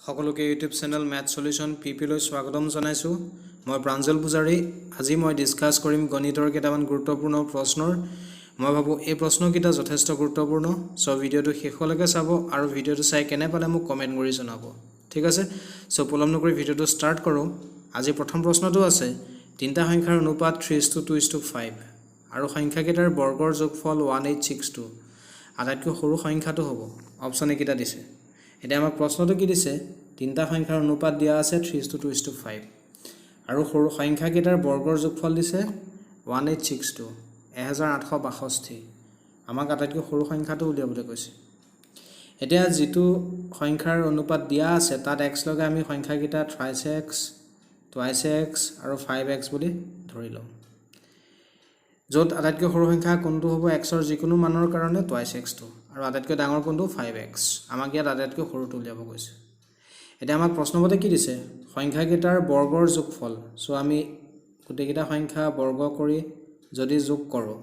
সকলোকে YouTube channel math solution পিপিলৈ স্বাগতম জনাইছো মই প্ৰাঞ্জল পূজাৰী আজি মই ডিসকাস কৰিম গণিতৰ কেইটামান গুৰুত্বপূৰ্ণ প্ৰশ্নৰ মই ভাবো এই প্ৰশ্নকেইটা যথেষ্ট গুৰুত্বপূৰ্ণ সো ভিডিওটো শেষলৈকে চাব আৰু ভিডিওটো চাই কেনে পালে মোক কমেন্ট কৰি জনাব ঠিক আছে সো পলম নকৰি ভিডিওটো ষ্টাৰ্ট কৰো আজি প্ৰথম প্ৰশ্নটো আছে তিনটা সংখ্যাৰ অনুপাত 3:2:5 আৰু সংখ্যাকেইটাৰ বৰ্গৰ যোগফল 1862 আটাইতকৈ সৰু সংখ্যাটো হ'ব অপচন একেটা দিছে এতিয়া আমাক প্ৰশ্নটো কি দিছে তিনটা সংখ্যাৰ অনুপাত দিয়া আছে 3:2:5 আৰু সৰু সংখ্যাকেইটাৰ বৰ্গৰ যোগফল দিছে 1862 1862 আমাক আটাইতকৈ সৰু সংখ্যাটো উলিয়াবলৈ কৈছে এতিয়া যেটো সংখ্যাৰ অনুপাত দিয়া আছে তাত x লগাই আমি সংখ্যাকেইটা thrice x twice x আৰু 5x বুলি ধৰি লম যত আটাইতকৈ সৰু সংখ্যা কোনটো হ'ব x ৰ যিকোনো মানৰ কাৰণে twice x টো আৰু আটাইতকৈ ডাঙৰ কোনটো 5x আমাক ইয়াত আটাইতকৈ সৰুটো উলিয়াব কৈছে এটা আমাক প্ৰশ্নমতে কি দিছে সংখ্যাকেইটাৰ বৰ্গৰ যোগফল সো আমি গোটেইকেইটা সংখ্যা বৰ্গ কৰি যদি যোগ কৰো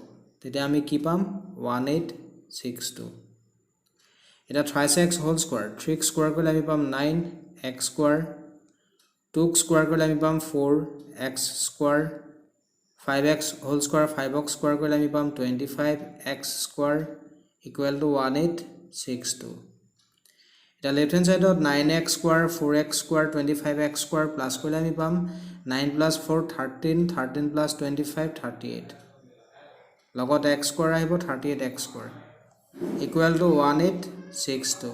তেতিয়া আমি কি পাম 1862 এটা thrice x whole square 3x square কৰিলে আমি পাম 9x square 2x square কৰিলে আমি পাম 4x square 5x whole square 5x square কৰিলে আমি পাম 25x square equal to 1862 এটা লেফট হ্যান্ড সাইডত 9x square 4x square 25x square plus কৰিলে আমি পাম 9 plus 4 13 13 plus 25 38 লগত x square আহিব 38x square equal to 1862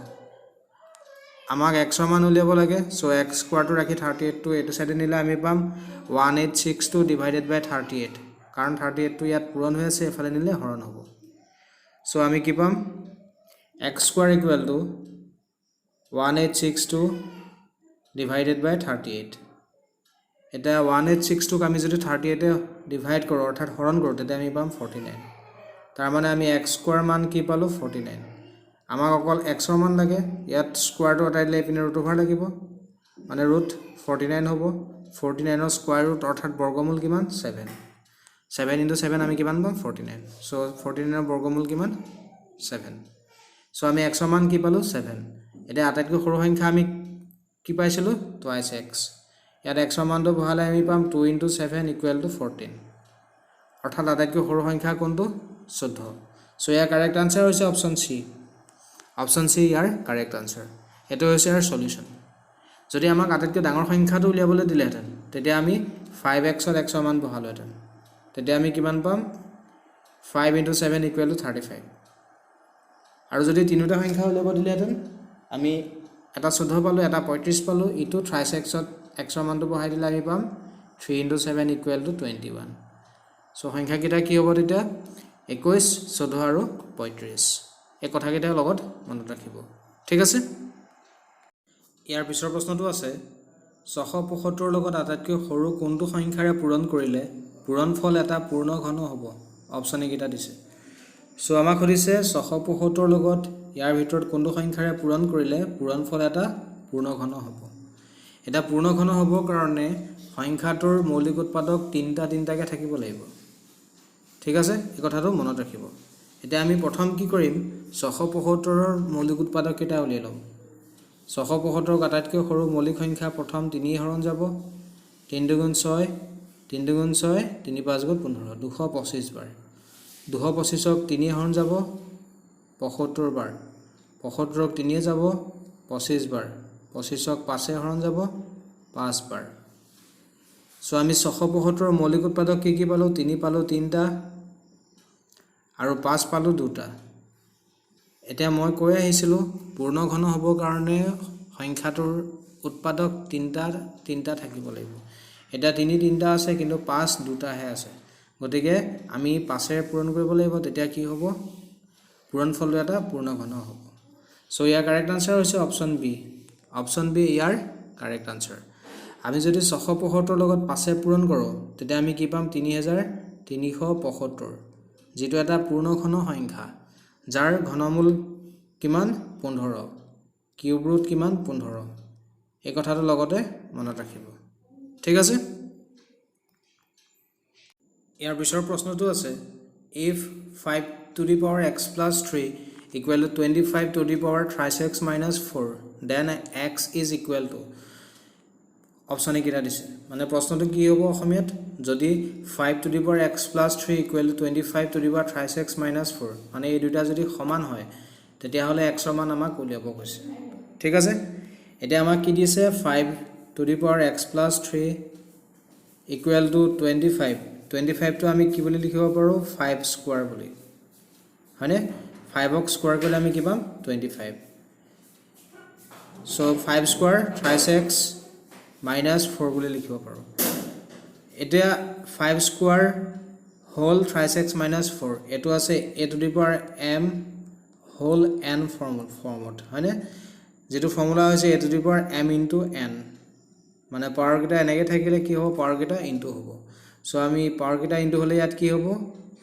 আমাক x ৰ মান উলিয়াব লাগে সো x square টো ৰাখি 38 টো এটো সাইডে নিলে আমি পাম 1862 divided by 38 কাৰণ 38 টো ইয়াত পূৰণ হৈ আছে এফালে নিলে হৰণ হ'ব সো আমি কি পাম x square equal to 1862 divided by 38 এটা 1862 ক আমি যদি 38 এ ডিভাইড কৰো অৰ্থাৎ হৰণ কৰো তেতিয়া আমি পাম 49 তাৰ মানে আমি x square মান কি পালো 49 আমাক অকল x ৰ মান লাগে ইয়াত স্কয়াৰ টো আটাই দিলে ইপিনে ৰুট ওভাৰ লাগিব মানে ৰুট 49 হ'ব 49 ৰ স্কয়াৰ ৰুট অৰ্থাৎ বৰ্গমূল কিমান 7 7 into 7 আমি কিমান পাম 49 সো 49 ৰ বৰ্গমূল কিমান 7 সো আমি x ৰ মান কি পালো 7 এটা আটাইতকৈ সৰু সংখ্যা আমি কি পাইছিলো twice x ইয়াত x ৰ মানটো বহালে আমি পাম 2 into 7 equal to 14 অৰ্থাৎ আটাইতকৈ সৰু সংখ্যা কোনটো 14 সো ইয়াৰ কাৰেক্ট আনসাৰ হৈছে অপচন সি অপচন সি ইয়াৰ কাৰেক্ট আনসাৰ এটো হৈছে ইয়াৰ সলিউশন যদি আমাক আটাইতকৈ ডাঙৰ সংখ্যাটো উলিয়াবলৈ দিলেহেঁতেন তেতিয়া আমি 5x ৰ x ৰ মান বহালোহেঁতেন তেতিয়া আমি কিমান পাম 5 into 7 equal to 35 আৰু যদি তিনিটা সংখ্যা উলিয়াব দিলেহেঁতেন আমি এটা 14 পালো এটা 35 পালো ইটো thrice x ত x ৰ মানটো বহাই দিলে আমি পাম 3 into 7 equal to 21 সো সংখ্যা কেইটা কি হ'ব তেতিয়া 21 14 আৰু 35 এই কথাকেইটা লগত মনত ৰাখিব ঠিক আছে ইয়াৰ পিছৰ প্ৰশ্নটো আছে 675 লগত আটাইতকৈ সৰু কোনটো সংখ্যাৰে পূৰণ কৰিলে পূৰণফল এটা পূৰ্ণ ঘন হ'ব অপচন একেটা দিছে সো আমাক সুধিছে 675 লগত ইয়াৰ ভিতৰত কোনটো সংখ্যাৰে পূৰণ কৰিলে পূৰণফল এটা পূৰ্ণ ঘন হ'ব এটা পূৰ্ণ ঘন হ'ব কাৰণে সংখ্যাটোৰ মৌলিক উৎপাদক তিনটাকে থাকিব লাগিব ঠিক আছে এই কথাটো মনত ৰাখিব এতিয়া আমি প্ৰথম কি কৰিম 675 ৰ মৌলিক উৎপাদক কেইটা উলিয়াই লম 675 ক আটাইতকৈ সৰু মৌলিক সংখ্যা প্ৰথম 3 হৰণ যাব 3 দুগুণ 6 3 দুগুণ 6 3 5 গুণ 15 225 বাৰ 225 ক 3 হৰণ যাব 75 বাৰ 75 ক 3 যাব 25 বাৰ 25 ক 5 হৰণ যাব 5 বাৰ সো আমি 675 ৰ মৌলিক উৎপাদক কি পালো 3 পালো 3টা আৰু 5 পালো 2টা এতিয়া মই কৈ আহিছিলো পূৰ্ণ ঘন হ'ব কাৰণে সংখ্যাটোৰ উৎপাদক তিনটা থাকিব লাগিব এটা 3টা আছে কিন্তু 5 দুটাহে আছে গতিকে আমি 5 এৰে পূৰণ কৰিব লাগিব তেতিয়া কি হ'ব পূৰণফলটো এটা পূৰ্ণ ঘন হ'ব সো ইয়াৰ কাৰেক্ট আনসাৰ হৈছে অপচন বি ইয়াৰ কাৰেক্ট আনসাৰ আমি যদি 675 লগত 5 এ পূৰণ কৰো তেতিয়া আমি কি পাম 3375 যেটো এটা পূৰ্ণ ঘন সংখ্যা যাৰ ঘনমূল কিমান 15 কিউব ৰুট কিমান 15 এই কথাটো লগতে মনত ৰাখিব ঠিক আছে ইয়াৰ পিছৰ প্ৰশ্নটো আছে if 5 to the power x plus 3 equal to 25 to the power 36 minus 4 then x is equal to option e kita dise mane proshno to ki hobo অসমীয়াত যদি 5 to the power x plus 3 equal to 25 to the power 36 minus 4 মানে এই দুটা যদি সমান হয় তেতিয়া হলে x ৰ মান আমাক উলিয়াব কৈছে ঠিক আছে এটা আমাক কি দিছে 5 to the power x plus 3 equal to 25 to আমি কি বুলি লিখিব পাৰো 5 স্কয়াৰ বুলি হয়নে 5 ক স্কয়াৰ কৰিলে আমি কি পাম 25 so 5 স্কয়াৰ 36 minus 4 বুলি লিখিব পাৰো এটা 5 স্কয়াৰ হোল 36 minus 4 এটো আছে a to the power m whole n ফৰ্মত হয়নে যেটো ফৰ্মুলা হৈছে a to the power m into n মানে পাৱাৰ কেটা এনেকে থাকিলে কি হ'ব পাৱাৰ কেটা ইনটু হ'ব সো আমি পাৱাৰ কেটা ইনটু হলে ইয়াত কি হ'ব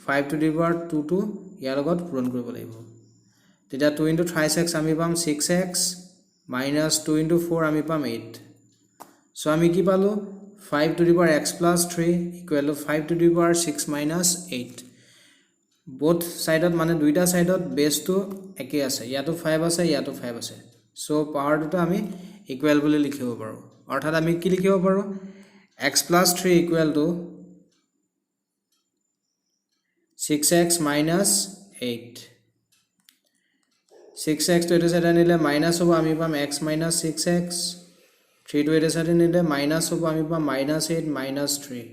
5 to the power 2 to ইয়াৰ লগত পূৰণ কৰিব লাগিব তেতিয়া 2 into 36 আমি পাম 6x minus 2 into 4 আমি পাম 8 সো আমি কি পালো 5 to the power x plus 3 equal to 5 to the power 6 minus 8 both সাইডত মানে দুইটা সাইডত বেস তো একে আছে ইয়াতো 5 আছে ইয়াতো 5 আছে সো পাৱাৰ দুটা আমি ইকুৱেল বুলি লিখিব পাৰো অৰ্থাৎ আমি কি লিখিব পাৰো x plus 3 equal to 6x minus 8 6x to এটা সাইড নিলে মাইনাস হ'ব আমি পাম x minus 6x 3 to এটা সাইড নিলে মাইনাস হ'ব আমি পাম minus 8 minus 3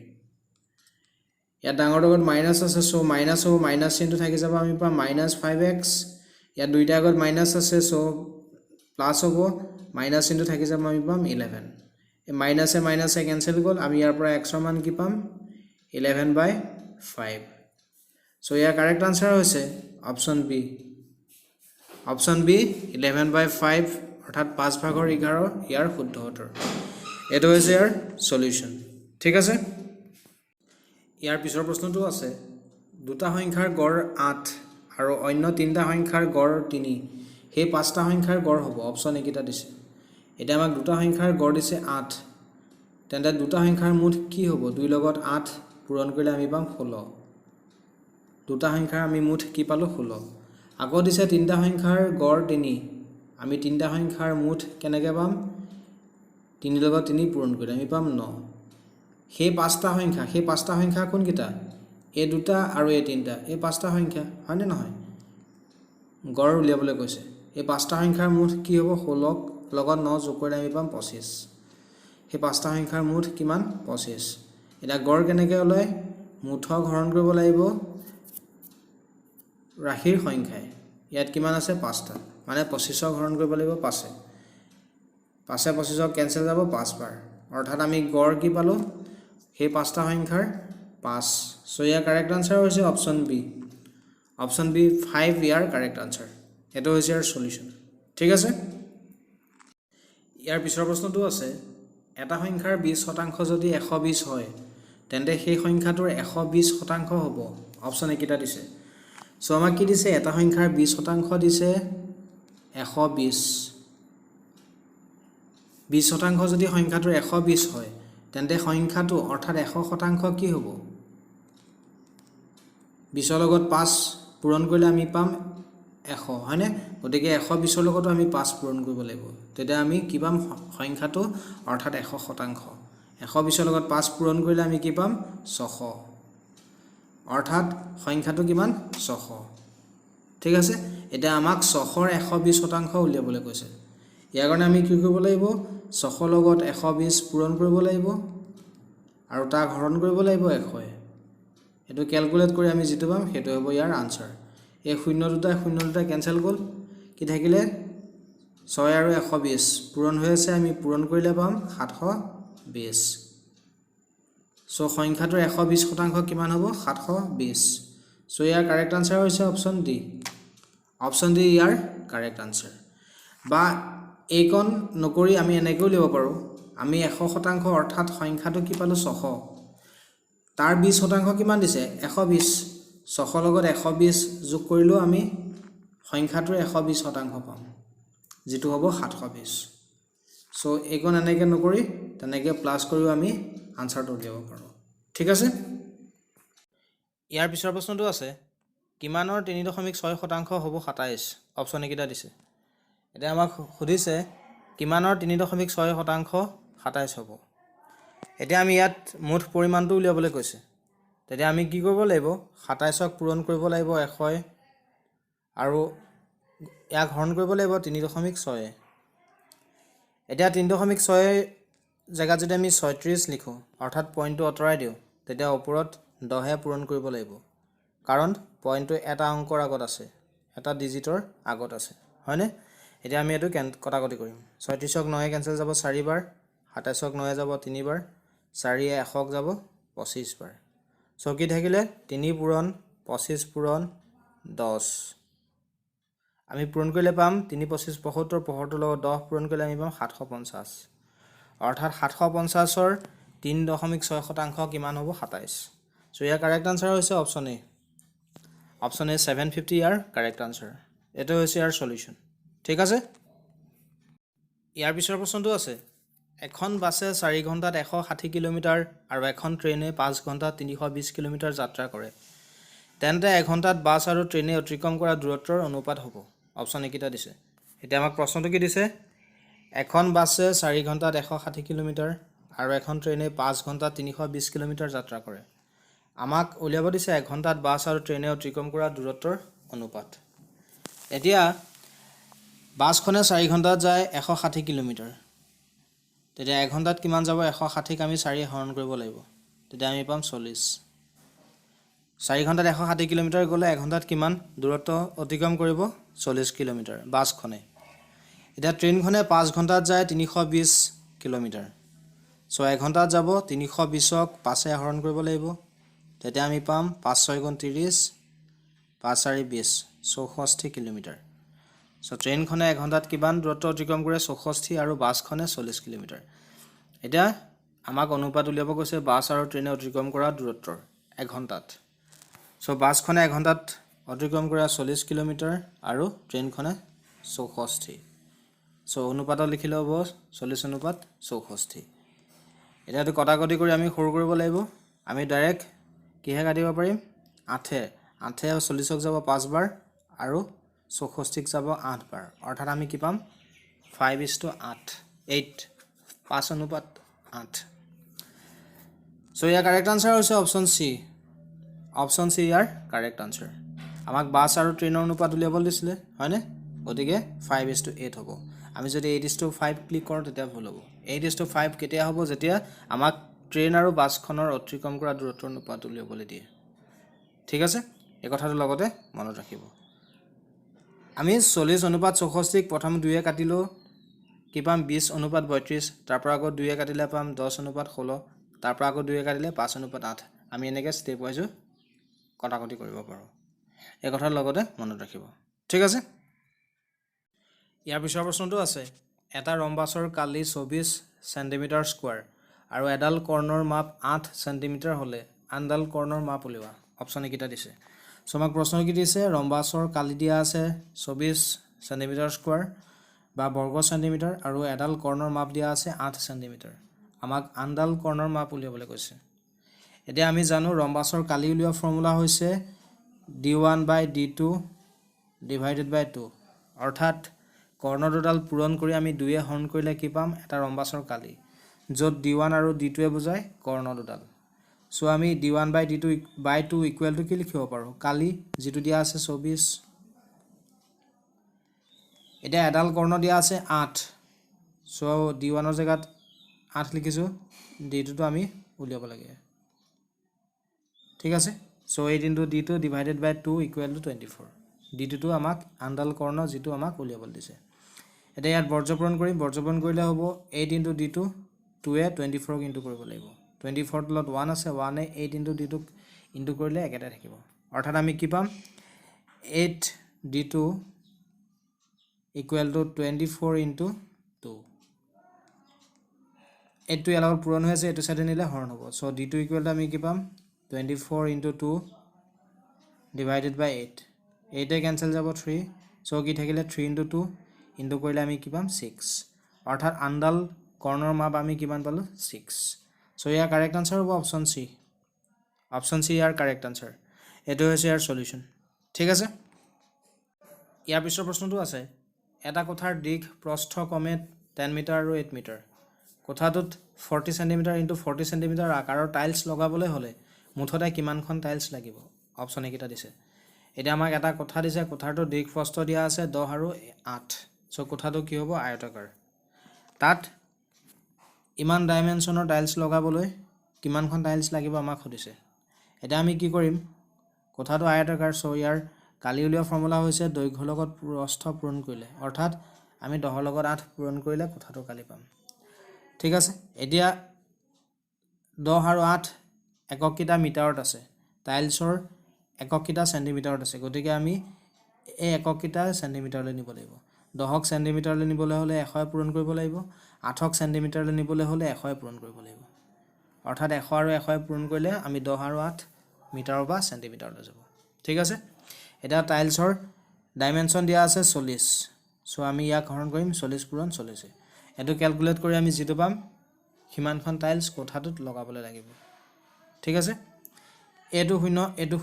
या ডাঙৰ লগত মাইনাস আছে সো মাইনাস হ'ব মাইনাস চিনটো থাকি যাব আমি পাম minus 5x या দুইটা আগত মাইনাস আছে সো প্লাস হ'ব মাইনাস চিনটো থাকি যাব আমি পাম 11 এ মাইনাসে ক্যান্সেল গল আমি ইয়াৰ পৰা x ৰ মান কি পাম 11/5 সো ইয়াৰ কাৰেক্ট আনসাৰ হৈছে অপশন বি 11/5 অৰ্থাৎ 5 ভাগৰ 11 ইয়াৰ শুদ্ধ উত্তৰ এটো হৈছে ইয়াৰ সলিউশন ঠিক আছে ইয়াৰ পিছৰ প্ৰশ্নটো আছে দুটা সংখ্যাৰ গড় 8 আৰু অন্য তিনটা সংখ্যাৰ গড় 3 হে পাঁচটা সংখ্যাৰ গড় হ'ব অপচন একিটা দিছে এটা আমাক দুটা সংখ্যাৰ গড় দিছে 8 তেন্তে দুটা সংখ্যাৰ মুঠ কি হ'ব 2 লগত 8 পূৰণ কৰিলে আমি পাম 16 দুটা সংখ্যাৰ আমি মুঠ কি পালো 16 আকৌ দিছে তিনটা সংখ্যাৰ গড় 3 আমি তিনটা সংখ্যাৰ মুঠ কেনেকৈ পাম 3 লগত 3 পূৰণ কৰিলে আমি পাম 9 হে পাঁচটা সংখ্যা কোন কিটা এই দুটা আৰু এই তিনটা এই পাঁচটা সংখ্যা হয়নে নহয় গড় উলিয়াবলৈ কৈছে এই পাঁচটা সংখ্যাৰ মুঠ কি হ'ব 16 লগত 9 যোগ কৰিলে আমি পাম 25 হে পাঁচটা সংখ্যাৰ মুঠ কিমান 25 এটা গড় কেনেকৈ ওলাই মুঠক হৰণ কৰিব লাগিব ৰাশিৰ সংখ্যায় ইয়াত কিমান আছে পাঁচটা মানে 25ক হৰণ কৰিব লাগিব 5 5 25ক ক্যান্সেল যাব 5 বাৰ অৰ্থাৎ আমি গড় কি পালো হে পাঁচটা সংখ্যাৰ 5 সো ইয়াৰ কাৰেক্ট আনসাৰ হৈছে অপশন বি 5 ইয়াৰ কাৰেক্ট আনসাৰ এটো হৈছে ইয়াৰ সলিউশন ঠিক আছে ইয়াৰ পিছৰ প্ৰশ্নটো আছে এটা সংখ্যাৰ 20% যদি 120 হয় তেন্তে সেই সংখ্যাটোৰ 120% হ'ব অপশন একিটা দিছে সো আমাক কি দিছে এটা সংখ্যাৰ 20% দিছে 120 20% যদি সংখ্যাটোৰ 120 হয় তেন্তে সংখ্যাটো অৰ্থাৎ 100% কি হ'ব 20 লগত 5 পূৰণ কৰিলে আমি পাম 100 হয়নে গতিকে 120 লগত আমি 5 পূৰণ কৰিব লাগিব তেতিয়া আমি কি পাম সংখ্যাটো অৰ্থাৎ 100% 120 লগত 5 পূৰণ কৰিলে আমি কি পাম 600 অৰ্থাৎ সংখ্যাটো কিমান 600 ঠিক আছে এটা আমাক 600ৰ 120% উলিয়াবলৈ কৈছে ইয়াৰ কাৰণে আমি কি কৰিব লাগিব 600 লগত 120 পূৰণ কৰিব লাগিব আৰু তাক হৰণ কৰিব লাগিব 100 এটো ক্যালকুলেট কৰি আমি যেটো পাম হেটো হ'ব ইয়াৰ আনসাৰ এই শূন্য দুটা ক্যান্সেল গল কি থাকিলে 6 আৰু 120 পূৰণ হৈ আছে আমি পূৰণ কৰিলে পাম 720 সো সংখ্যাটোৰ 120% কিমান হ'ব 720 সো ইয়াৰ কাৰেক্ট আনসাৰ হৈছে অপশন ডি ইয়াৰ কাৰেক্ট আনসাৰ বা এইকন নকৰি আমি এনেকৈ লিখিব পাৰো আমি 100% অৰ্থাৎ সংখ্যাটো কি পালো 600 তাৰ 20% কিমান দিছে 120 600 লগত 120 যোগ কৰিলো আমি সংখ্যাটোৰ 120% পাম যেটো হ'ব 720 সো এইকন এনেকৈ নকৰি তেনেকৈ প্লাস কৰিও আমি আনসাৰটো উলিয়াব পাৰো ঠিক আছে ইয়াৰ পিছৰ প্ৰশ্নটো আছে কিমানৰ 3.6% হ'ব 27 অপশ্যন এইকেইটা দিছে এতিয়া আমাক সুধিছে কিমানৰ 3.6% 27 হ'ব এতিয়া আমি ইয়াত মুঠ পৰিমাণটো উলিয়াবলৈ কৈছে তেতিয়া আমি কি কৰিব লাগিব 27ক পূৰণ কৰিব লাগিব 100 আৰু ইয়াক হৰণ কৰিব লাগিব 3.6 এতিয়া 3.6 জেগাত যদি আমি 36 লিখো অৰ্থাৎ পইণ্টটো আঁতৰাই দিওঁ তেতিয়া ওপৰত 10 পূৰণ কৰিব লাগিব কাৰণ পইণ্টটো এটা অংকৰ আগত আছে এটা ডিজিটৰ আগত আছে হয়নে এতিয়া আমি এটো কটাকটি কৰিম 36ক 9 কেনসেল যাব 4 বাৰ 27ক 9 যাব 3 বাৰ 4 100ক যাব 25 বাৰ সো কি থাকিলে 3 পূৰণ 25 পূৰণ 10 আমি পূৰণ কৰিলে পাম 3 25 75 75 লগত 10 পূৰণ কৰিলে আমি পাম 750 অৰ্থাৎ 750 ৰ 3.6% কিমান হ'ব 27 সো ইয়াৰ কাৰেক্ট আনসাৰ হৈছে অপচন এ অপচন এ 750 ইয়াৰ কাৰেক্ট আনসাৰ এটো হৈছে ইয়াৰ সলিউশন ঠিক আছে ইয়াৰ পিছৰ প্ৰশ্নটো আছে এখন বাছে 4 ঘণ্টাত 160 কিলোমিটাৰ আৰু এখন ট্ৰেইনে 5 ঘণ্টাত 320 কিলোমিটাৰ যাত্ৰা কৰে তেন্তে 1 ঘণ্টাত বাছ আৰু ট্ৰেইনে অতিক্ৰম কৰা দূৰত্বৰ অনুপাত হ'ব অপচন এইকেইটা দিছে এতিয়া আমাক প্ৰশ্নটো কি দিছে এখন বাছে 4 ঘণ্টাত 160 কিলোমিটাৰ আৰু এখন ট্ৰেইনে 5 ঘণ্টাত 320 কিলোমিটাৰ যাত্ৰা কৰে আমাক উলিয়াব দিছে 1 ঘণ্টাত বাছ আৰু ট্ৰেইনে অতিক্ৰম কৰা দূৰত্বৰ অনুপাত এতিয়া বাছখনে 4 ঘণ্টাত যায় 160 কিলোমিটাৰ তেতিয়া 1 ঘণ্টাত কিমান যাব 160 ক আমি 4 হৰণ কৰিব লাগিব তেতিয়া আমি পাম 40 4 ঘণ্টাত 160 কিলোমিটাৰ গলে 1 ঘণ্টাত কিমান দূৰত্ব অতিক্ৰম কৰিব 40 কিলোমিটাৰ বাছখনে এটা ট্ৰেইনখনে 5 ঘণ্টাত যায় 320 কিলোমিটাৰ সো 1 ঘণ্টাত যাব 320ক 5 এ হৰণ কৰিব লাগিব তেতিয়া আমি পাম 5 6 গুণ 30 5 4 20 64 কিলোমিটাৰ সো ট্ৰেইনখনে 1 ঘণ্টাত কিমান দূৰত্ব অতিক্ৰম কৰে 64 আৰু বাছখনে 40 কিলোমিটাৰ এতিয়া আমাক অনুপাত উলিয়াব কৈছে বাছ আৰু ট্ৰেইনে অতিক্ৰম কৰা দূৰত্বৰ 1 ঘণ্টাত সো বাছখনে 1 ঘণ্টাত অতিক্ৰম কৰা 40 কিলোমিটাৰ আৰু ট্ৰেইনখনে 64 সো অনুপাত লিখিলে হ'ব 40 অনুপাত 64 এটা তো কটাকটি কৰি আমি সৰু কৰিব লাগিব আমি ডাইৰেক্ট কিহে কাটিব পাৰিম 8 8 আৰু 40ক যাব 5 বাৰ আৰু 64ক যাব 8 বাৰ অৰ্থাৎ আমি কি পাম 5:8 8 5 অনুপাত 8 সো ইয়াৰ কাৰেক্ট আনসাৰ হৈছে অপচন সি অপচন সি ইয়াৰ কাৰেক্ট আনসাৰ আমাক বাছ আৰু ট্ৰেইনৰ অনুপাত উলিয়াব দিছিলে হয়নে গতিকে 5:8 হ'ব আমি যদি 8:5 ক্লিক কৰোঁ তেতিয়া ভুল হ'ব 8:5 কেতিয়া হ'ব যেতিয়া আমাক ট্ৰেইন আৰু বাছখনৰ অতিক্ৰম কৰা দূৰত্বৰ অনুপাত উলিয়াবলৈ দিয়ে ঠিক আছে এই কথাটো লগতে মনত ৰাখিব আমি 40 অনুপাত 64 ক প্ৰথম 2 এ কাটিলো কি পাম 20 অনুপাত 32 তাৰ পৰা আকৌ 2 এ কাটিলে পাম 10 অনুপাত 16 তাৰ পৰা আকৌ 2 এ কাটিলে 5 অনুপাত 8 আমি এনেকৈ ষ্টেপ ওয়াইজ কটাকটি কৰিব পাৰো এই কথাৰ লগতে মনত ৰাখিব ঠিক আছে ইয়াৰ পিছৰ প্ৰশ্নটো আছে এটা ৰম্বাছৰ কালি 24 সেন্টিমিটাৰ স্কয়াৰ আৰু এডাল কৰ্ণৰ মাপ 8 সেন্টিমিটাৰ হলে আনডাল কৰ্ণৰ মাপ উলিওৱা অপচন এইকেইটা দিছে সো আমাক প্ৰশ্ন কি দিছে ৰম্বাছৰ কালি দিয়া আছে 24 সেন্টিমিটাৰ স্কয়াৰ বা বৰ্গ সেন্টিমিটাৰ আৰু এডাল কৰ্ণৰ মাপ দিয়া আছে 8 সেন্টিমিটাৰ আমাক আনডাল কৰ্ণৰ মাপ উলিয়াবলৈ কৈছে এতিয়া আমি জানো ৰম্বাছৰ কালি উলিওৱা ফৰ্মুলা হৈছে d1/d2 ডিভাইডেড বাই 2 অৰ্থাৎ কৰ্ণ দুডাল পূৰণ কৰি আমি 2 এ হৰণ কৰিলে কি পাম এটা ৰম্বাছৰ কালি য'ত d1 আৰু d2 এ বুজায় কৰ্ণ দুডাল সো আমি d1/d2 ইকুৱেল টু কি লিখিব পাৰো কালি যেটো দিয়া আছে 24 এটা এডাল কৰ্ণ দিয়া আছে 8 সো d1 ৰ জায়গাত 8 লিখিছো d2 টো আমি উলিয়াব লাগে ঠিক আছে so 8 * d2 divided by 2 equal to 24 d2 টো আমাক আনডাল কৰ্ণ যেটো আমাক উলিয়াবলৈ দিছে এটা ইয়াত বৰ্জপূৰণ কৰিলে হ'ব 8 * d2 2 এ 24 ইনটু কৰিব লাগিব 24 তলত 1 আছে 1 এ 8 * d2 ইনটু কৰিলে একেটা থাকিব অৰ্থাৎ আমি কি পাম 8 d2 ইকুৱেল টু 24 ইনটু 2 এইটো ইয়াৰ লগত পূৰণ হৈ আছে এইটো সাইডে নিলে হৰণ হ'ব সো d2 ইকুৱেল টু আমি কি পাম 24 ইনটু 2 ডিভাইডেড বাই 8 8 এ কেনসেল যাব 3 সো কি থাকিলে 3 ইনটু 2 ইনটু কৰিলে আমি কি পাম 6 অৰ্থাৎ আনডাল কৰ্ণৰ মাপ আমি কিমান পালো 6 সো ইয়াৰ কাৰেক্ট আনসাৰ হ'ব অপচন সি ইয়াৰ কাৰেক্ট আনসাৰ এটো হৈছে ইয়াৰ সলিউশন ঠিক আছে ইয়াৰ পিছৰ প্ৰশ্নটো আছে এটা কোঠাৰ দীঘ প্ৰস্থ ক্ৰমে 10 মিটাৰ আৰু 8 মিটাৰ কোঠাটোত 40 সেন্টিমিটাৰ × 40 সেন্টিমিটাৰ আকাৰৰ টাইলছ লগাবলৈ হ'লে মুঠতে কিমানখন টাইলছ লাগিব অপশ্যন এইকেইটা দিছে এতিয়া আমাক এটা কোঠা দিছে কোঠাটোৰ দীঘ প্ৰস্থ দিয়া আছে 10 আৰু 8 সো কোঠাটো কি হ'ব আয়তাকাৰ তাত ইমান ডাইমেনশ্যনৰ টাইলছ লগাবলৈ কিমানখন টাইলছ লাগিব আমাক সুধিছে এটা আমি কি কৰিম কোঠাটো আয়তাকাৰ সো ইয়াৰ কালি উলিওৱা ফৰ্মুলা হৈছে দৈৰ্ঘ্যৰ লগত প্ৰস্থ পূৰণ কৰিলে অৰ্থাৎ আমি 10 ৰ লগত 8 পূৰণ কৰিলে কোঠাটো কালি পাম ঠিক আছে এতিয়া 10 আৰু 8 এককিটা মিটাৰত আছে টাইলছৰ এককিটা সেন্টিমিটাৰত আছে গতিকে আমি এই এককিটা সেন্টিমিটাৰলৈ নিব লাগিব 10ক সেন্টিমিটাৰলৈ নিবলৈ হ'লে 100 পূৰণ কৰিব লাগিব 8ক সেন্টিমিটাৰলৈ নিবলৈ হ'লে 100 পূৰণ কৰিব লাগিব অৰ্থাৎ 100 আৰু 100 পূৰণ কৰিলে আমি 10 আৰু 8 মিটাৰ বা সেন্টিমিটাৰলৈ যাব ঠিক আছে এটা টাইলছৰ ডাইমেনশ্যন দিয়া আছে 40 সো আমি ইয়াক হৰণ কৰিম 40 পূৰণ 40 এটো ক্যালকুলেট কৰি আমি যেটো পাম কিমানখন টাইলছ কোঠাটোত লগাবলৈ লাগিব ঠিক আছে এটো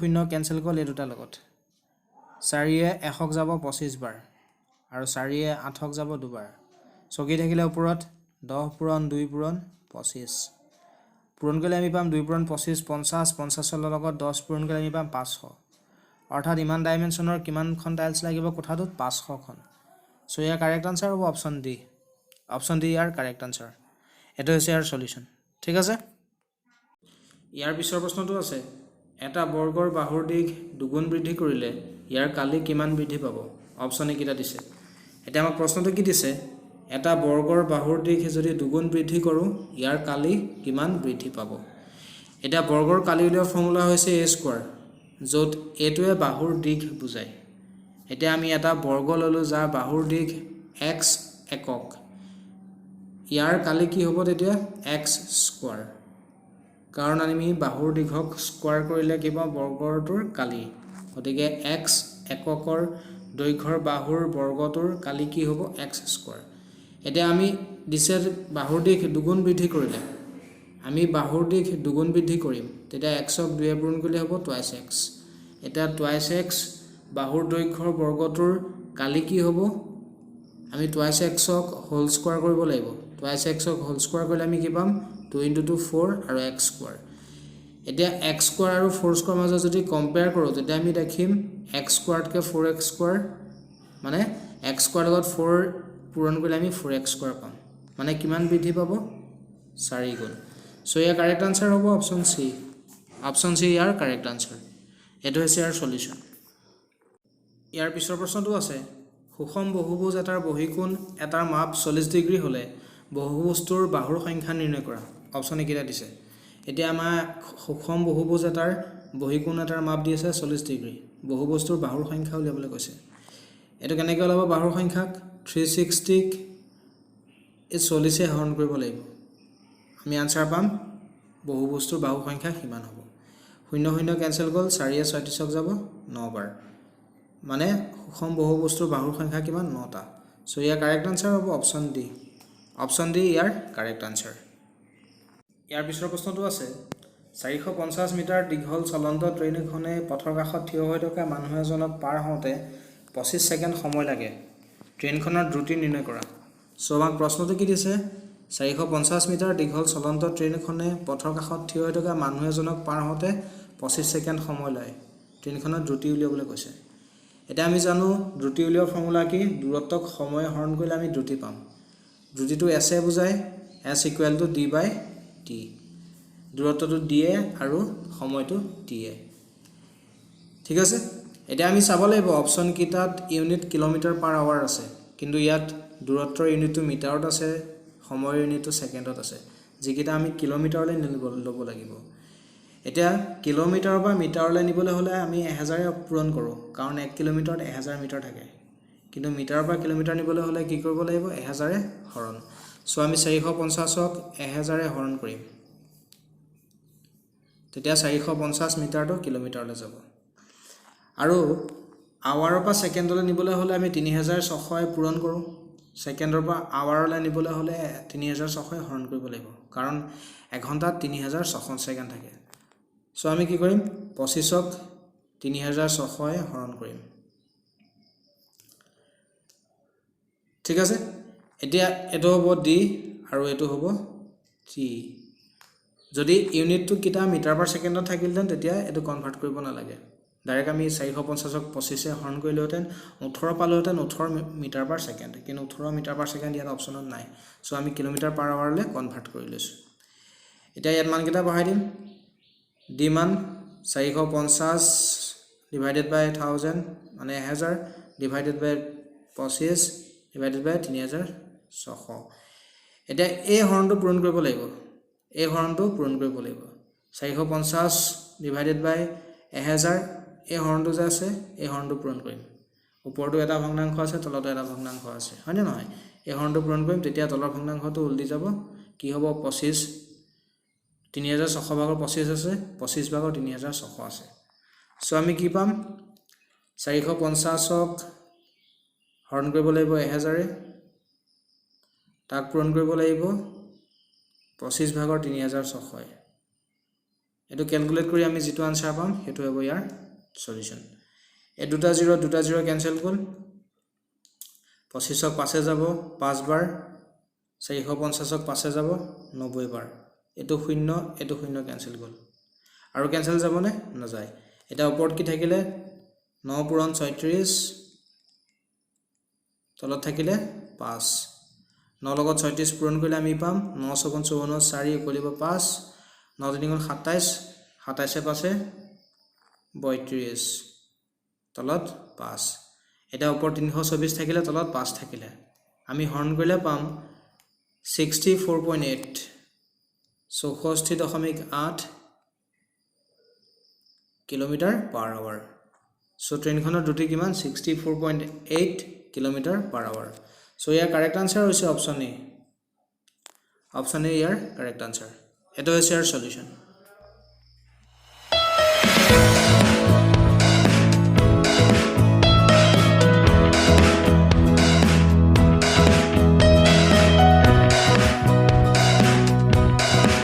শূন্য কেনসেল কৰিলে এই দুটা লগত 4 এ 1ক যাব 25 বাৰ আৰু 4 এ 8ক যাব দুবাৰ চকি থাকিলে ওপৰত 10 পূৰণ 2 পূৰণ 25 পূৰণ কৰিলে আমি পাম 2 পূৰণ 25 50 50 ৰ লগত 10 পূৰণ কৰিলে আমি পাম 500 অৰ্থাৎ ইমান ডাইমেনশ্যনৰ কিমানখন টাইলছ লাগিব কোঠাটোত 500খন সো ইয়াৰ কাৰেক্ট আনসাৰ হ'ব অপশ্যন ডি ইয়াৰ কাৰেক্ট আনসাৰ এটো হৈছে ইয়াৰ সলিউশন ঠিক আছে ইয়াৰ পিছৰ প্ৰশ্নটো আছে এটা বৰ্গৰ বাহুৰ দিশ দুগুণ বৃদ্ধি কৰিলে ইয়াৰ কালি কিমান বৃদ্ধি পাব অপশ্যন এইকেইটা দিছে এটা আমাক প্ৰশ্নটো কি দিছে এটা বৰ্গৰ বাহুৰ দিশ যদি দুগুণ বৃদ্ধি কৰো ইয়াৰ কালি কিমান বৃদ্ধি পাব এটা বৰ্গৰ কালি উলিওৱা ফৰ্মুলা হৈছে a স্কয়াৰ য'ত এটোৱে বাহুৰ দিশ বুজায় এতিয়া আমি এটা বৰ্গ ললো যাৰ বাহুৰ দিশ x একক ইয়াৰ কালি কি হ'ব তেতিয়া x স্কয়াৰ কাৰণ আমি বাহুৰ দিশক স্কয়াৰ কৰিলে কি পাম বৰ্গটোৰ কালি গতিকে x এককৰ দৈৰ্ঘ্যৰ বাহুৰ বৰ্গটোৰ কালি কি হ'ব x স্কয়াৰ এতিয়া আমি দিছে বাহুৰ দিশ দুগুণ বৃদ্ধি কৰিলে আমি বাহুৰ দিশ দুগুণ বৃদ্ধি কৰিম তেতিয়া x ক 2 এ পূৰণ কৰিলে হ'ব 2x এটা 2x বাহুৰ দৈৰ্ঘ্যৰ বৰ্গটোৰ কালি কি হ'ব আমি 2x ক হোল স্কয়াৰ কৰিব লাগিব 2x ক হোল স্কয়াৰ কৰিলে আমি কি পাম 2 * 2 4 আৰু x স্কয়াৰ এতিয়া x স্কয়াৰ আৰু 4 স্কয়াৰ মাজত যদি কম্পেয়াৰ কৰো তেতিয়া আমি দেখিম x স্কয়াৰতকে 4x স্কয়াৰ মানে x স্কয়াৰ লগত 4 পূৰণ কৰিলে আমি 4x স্কয়াৰ পাম মানে কিমান বৃদ্ধি পাব 4 গুণ সো ইয়াৰ কাৰেক্ট আনসাৰ হ'ব অপশ্যন সি ইয়াৰ কাৰেক্ট আনসাৰ এটো হৈছে ইয়াৰ সলিউশন ইয়াৰ পিছৰ প্ৰশ্নটো আছে সুষম বহুভুজ এটাৰ বহিকোণ এটাৰ মাপ 40 ডিগ্ৰী হলে বহুভুজটোৰ বাহুৰ সংখ্যা নিৰ্ণয় কৰা অপশ্যন এইকেইটা দিছে এতিয়া আমাৰ সুষম বহুভুজ এটাৰ বহিকোণ এটাৰ মাপ দি আছে 40 ডিগ্ৰী বহুভুজটোৰ বাহুৰ সংখ্যা উলিয়াবলৈ কৈছে এটো কেনেকৈ ওলাব বাহুৰ সংখ্যাক 360 ক এই 40 এ হৰণ কৰিব লাগিব আমি আনসাৰ পাম বহুভুজটোৰ বাহুৰ সংখ্যা কিমান হ'ব 0 0 কেনসেল গ'ল 4 এ 36ক যাব 9 বাৰ মানে সুষম বহুভুজটোৰ বাহুৰ সংখ্যা কিমান 9টা সো ইয়াৰ কাৰেক্ট আনসাৰ হ'ব অপশ্যন ডি ইয়াৰ কাৰেক্ট আনসাৰ ইয়াৰ পিছৰ প্ৰশ্নটো আছে 450 মিটাৰ দীঘল চলন্ত ট্ৰেইন এখনে পথৰ কাষত থিয় হৈ থকা মানুহ এজনক পাৰ হওঁতে 25 সেকেন্ড সময় লাগে ট্ৰেইনখনৰ দ্ৰুতি নিৰ্ণয় কৰা সো আমাক প্ৰশ্নটো কি দিছে 450 মিটাৰ দীঘল চলন্ত ট্ৰেইন এখনে পথৰ কাষত থিয় হৈ থকা মানুহ এজনক পাৰ হওঁতে 25 সেকেন্ড সময় লয় ট্ৰেইনখনৰ দ্ৰুতি উলিয়াবলৈ কৈছে এটা আমি জানো দ্ৰুতি উলিওৱাৰ ফৰ্মুলা কি দূৰত্বক সময় হৰণ কৰিলে আমি দ্ৰুতি পাম দ্ৰুতিটো s এ বুজায় s = d/t দূৰত্বটো d এ আৰু সময়টো t এ ঠিক আছে এটা আমি চাব লাগিব অপচন কিটাত ইউনিট কিলোমিটাৰ পাৰ আৱাৰ আছে কিন্তু ইয়াত দূৰত্বৰ ইউনিটটো মিটাৰত আছে সময়ৰ ইউনিটটো সেকেন্ডত আছে যিকিটা আমি কিলোমিটাৰলৈ ল'ব লাগিব এতিয়া কিলোমিটাৰ বা মিটাৰলৈ নিবলৈ হলে আমি 1000 পূৰণ কৰো কাৰণ 1 কিলোমিটাৰত 1000 মিটাৰ থাকে কিন্তু মিটাৰ বা কিলোমিটাৰ নিবলৈ হলে কি কৰিব লাগিব 1000 হৰণ সো আমি 450ক 1000 হৰণ কৰিম তেতিয়া 450 মিটাৰটো কিলোমিটাৰলৈ যাব আৰু আৱাৰৰ পৰা সেকেন্ডলৈ নিবলৈ হলে আমি 3600 পূৰণ কৰো সেকেন্ডৰ পৰা আৱাৰলৈ নিবলৈ হলে 3600 হৰণ কৰিব লাগিব কাৰণ 1 ঘন্টাত 3600 সেকেন্ড থাকে সো আমি কি কৰিম 25ক 3600 হৰণ কৰিম ঠিক আছে এতিয়া এটো হ'ব d আৰু এটো হ'ব t যদি ইউনিটটো কিটা মিটাৰ পাৰ সেকেন্ডত থাকিলতেন তেতিয়া এটো কনভাৰ্ট কৰিব নালাগে ডাইৰেক্ট আমি 450 ক 25 এ হৰণ কৰিলেতেন 18 পালোতেন 18 মিটাৰ পাৰ সেকেন্ড কিন্তু 18 মিটাৰ পাৰ সেকেন্ড ইয়াত অপচনত নাই সো আমি কিলোমিটাৰ পাৰ আৱাৰলে কনভাৰ্ট কৰি লৈছো এতিয়া ইয়াত মান কিটা বহাই দিম d মান 450 divided by 1000 মানে 1000 divided by 25 divided by 3600 এতিয়া এই হৰণটো পূৰণ কৰিব লাগিব এই হৰণটো পূৰণ কৰিব লাগিব 450 divided by 1000 এই হৰণটো যে আছে এই হৰণটো পূৰণ কৰিম ওপৰটো এটা ভগ্নাংশ আছে তলতো এটা ভগ্নাংশ আছে হয় নে নহয় এই হৰণটো পূৰণ কৰিম তেতিয়া তলৰ ভগ্নাংশটো উল্টি যাব কি হ'ব 25 3600 ভাগৰ 25 আছে 25 ভাগৰ 3600 আছে সো আমি কি পাম 450ক হৰণ কৰিব লাগিব 1000 এ তাক পূৰণ কৰিব লাগিব 25 ভাগৰ 3600 এটো ক্যালকুলেট কৰি আমি যেটো আনসাৰ পাম হেতু হ'ব ইয়াৰ সলিউশন এ দুটা 0 ক্যান্সেল হ'ল 25ক পাছে যাব 5 বাৰ 450ক পাছে যাব 90 বাৰ এটো 0 ক্যান্সেল গল আৰু ক্যান্সেল যাব নে নাযায় এটা ওপৰত কি থাকিলে 9 পূৰণ 36 তলত থাকিলে 5 9 লগত 36 পূৰণ কৰিলে আমি পাম 9 * 54 4 = 5 9 * 3 = 27 27 এ পাছে 32 তলত 5 এটা ওপৰ 324 থাকিলে তলত 5 থাকিলে আমি হৰণ কৰিলে পাম 64.8 64.8 কিলোমিটাৰ পাৰ আৱাৰ সো ট্ৰেইনখনৰ দ্ৰুতি কিমান 64.8 কিলোমিটাৰ পাৰ আৱাৰ সো ইয়াৰ কাৰেক্ট আনসাৰ হৈছে অপচন এ ইয়াৰ কাৰেক্ট আনসাৰ এটো হৈছে ইয়াৰ সলিউশন